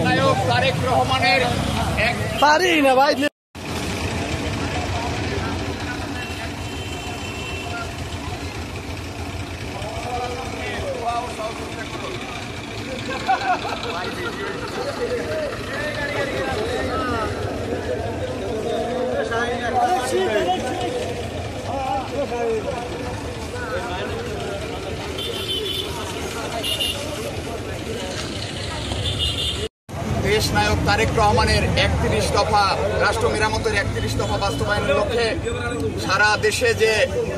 নায়ক তারেক রহমানের পারি না ভাই। দেশ নায়ক তারেক রহমানের ৩১ দফা রাষ্ট্র মেরামতের ৩১ দফা বাস্তবায়নের লক্ষ্যে সারা দেশে যে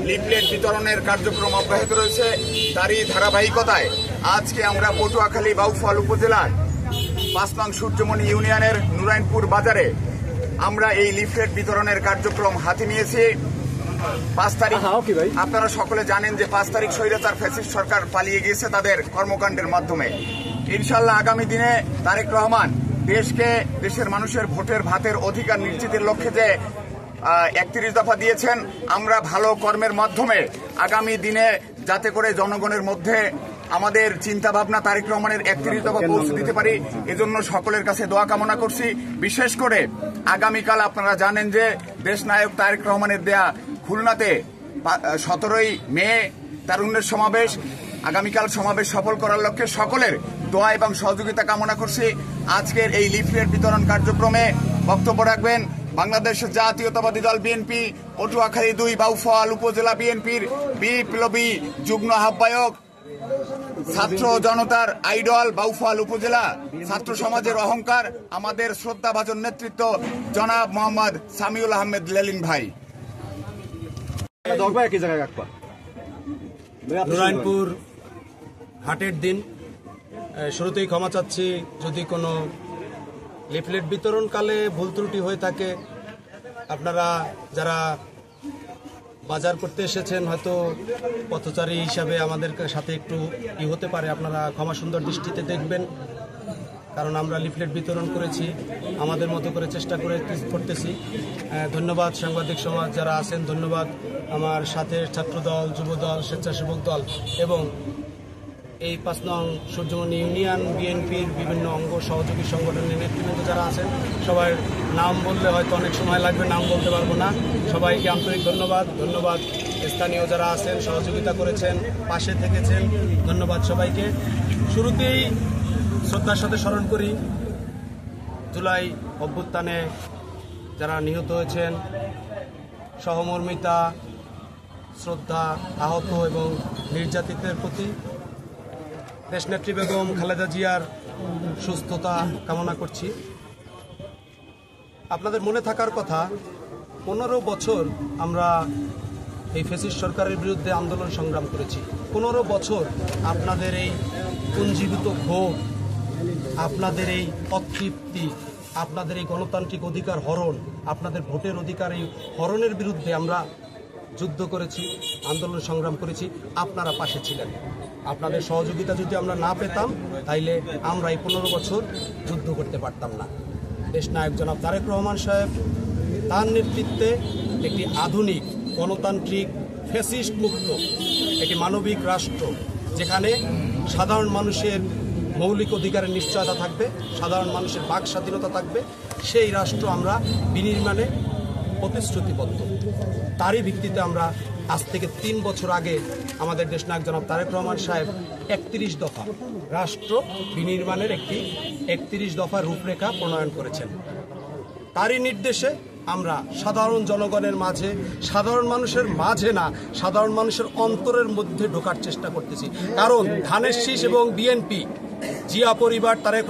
লিফলেট বিতরণের কার্যক্রম অব্যাহত রয়েছে তারই ধারাবাহিকতায় আজকে আমরা পটুয়াখালী বাউফল উপজেলার ৫ নং সূর্যমণি ইউনিয়নের নুরাইনপুর বাজারে আমরা এই লিফলেট বিতরণের কার্যক্রম হাতে নিয়েছি। ৫ তারিখ আপনারা সকলে জানেন যে ৫ তারিখ স্বৈরাচার ফ্যাসিস্ট সরকার পালিয়ে গিয়েছে তাদের কর্মকাণ্ডের মাধ্যমে। ইনশাল্লাহ আগামী দিনে তারেক রহমান দেশকে দেশের মানুষের ভোটের ভাতের অধিকার নিশ্চিতের লক্ষ্যে যে ৩১ দফা দিয়েছেন, আমরা ভালো কর্মের মাধ্যমে আগামী দিনে যাতে করে জনগণের মধ্যে আমাদের চিন্তা ভাবনা তারেক রহমানের ৩১ দফা পৌঁছে দিতে পারি, এজন্য সকলের কাছে দোয়া কামনা করছি। বিশেষ করে আগামীকাল আপনারা জানেন যে দেশ নায়ক তারেক রহমানের দেয়া খুলনাতে ১৭ই মে তারুণ্যের সমাবেশ, আগামীকাল সমাবেশ সফল করার লক্ষ্যে সকলের দোয়া এবং সহযোগিতা কামনা করছি। আজকের এই লিফলেট বিতরণ কার্যক্রমে বক্তব্য রাখবেন বাংলাদেশের জাতীয়তাবাদী দল বিএনপি পটুয়াখালী ২ বাউফল উপজেলা বিএনপির বিপ্লবী যুগ্ম আহ্বায়ক, ছাত্র জনতার আইডল বাউফল উপজেলা ছাত্র সমাজের অহংকার, আমাদের শ্রদ্ধাভাজন নেতৃত্ব জনাব মোহাম্মদ সামিউল আহমেদ লেলিন ভাই। নুরাইনপুর হাটের দিন শুরুতেই ক্ষমা চাচ্ছি যদি কোনো লিফলেট বিতরণকালে ভুল ত্রুটি হয়ে থাকে। আপনারা যারা বাজার করতে এসেছেন হয়তো পথচারী হিসাবে আমাদের সাথে একটু হতে পারে, আপনারা ক্ষমা সুন্দর দৃষ্টিতে দেখবেন, কারণ আমরা লিফলেট বিতরণ করেছি আমাদের মতো করে চেষ্টা করতেছি। ধন্যবাদ সাংবাদিক সমাজ যারা আছেন, ধন্যবাদ আমার সাথে ছাত্রদল, যুবদল, স্বেচ্ছাসেবক দল এবং এই ৫ নং সূর্যমণি ইউনিয়ন বিএনপির বিভিন্ন অঙ্গ সহযোগী সংগঠনের নেতৃবৃন্দ যারা আছেন, সবার নাম বললে হয়তো অনেক সময় লাগবে, নাম বলতে পারবো না। সবাইকে আন্তরিক ধন্যবাদ। স্থানীয় যারা আছেন সহযোগিতা করেছেন, পাশে থেকেছেন, ধন্যবাদ সবাইকে। শুরুতেই শ্রদ্ধার সাথে স্মরণ করি জুলাই অভ্যুত্থানে যারা নিহত হয়েছেন, সহমর্মিতা, শ্রদ্ধা, আহত এবং নির্যাতিতের প্রতি। দেশনেত্রী বেগম খালেদা জিয়ার সুস্থতা কামনা করছি। আপনাদের মনে থাকার কথা ১৫ বছর আমরা এই ফ্যাসিস্ট সরকারের বিরুদ্ধে আন্দোলন সংগ্রাম করেছি। ১৫ বছর আপনাদের এই পুঞ্জীভূত ক্ষোভ, আপনাদের এই অতৃপ্তি, আপনাদের এই গণতান্ত্রিক অধিকার হরণ, আপনাদের ভোটের অধিকার এই হরণের বিরুদ্ধে আমরা যুদ্ধ করেছি, আন্দোলন সংগ্রাম করেছি। আপনারা পাশে ছিলেন। আপনাদের সহযোগিতা যদি আমরা না পেতাম তাইলে আমরা এই ১৫ বছর যুদ্ধ করতে পারতাম না। দেশ নায়ক জনাব তারেক রহমান সাহেব তার নেতৃত্বে একটি আধুনিক গণতান্ত্রিক ফ্যাসিস্ট মুক্ত একটি মানবিক রাষ্ট্র, যেখানে সাধারণ মানুষের মৌলিক অধিকারের নিশ্চয়তা থাকবে, সাধারণ মানুষের বাক স্বাধীনতা থাকবে, সেই রাষ্ট্র আমরা বিনির্মাণে প্রতিশ্রুতিবদ্ধ। তারই ভিত্তিতে আমরা আজ থেকে ৩ বছর আগে আমাদের দেশনায়ক জনাব তারেক রহমান সাহেব ৩১ দফা রাষ্ট্র বিনির্মাণের একটি ৩১ দফা রূপরেখা প্রণয়ন করেছেন। তারই নির্দেশে আমরা সাধারণ জনগণের মাঝে, সাধারণ মানুষের মাঝে না, সাধারণ মানুষের অন্তরের মধ্যে ঢোকার চেষ্টা করতেছি। কারণ ধানের শীষ এবং বিএনপি, জিয়া পরিবার, তারেক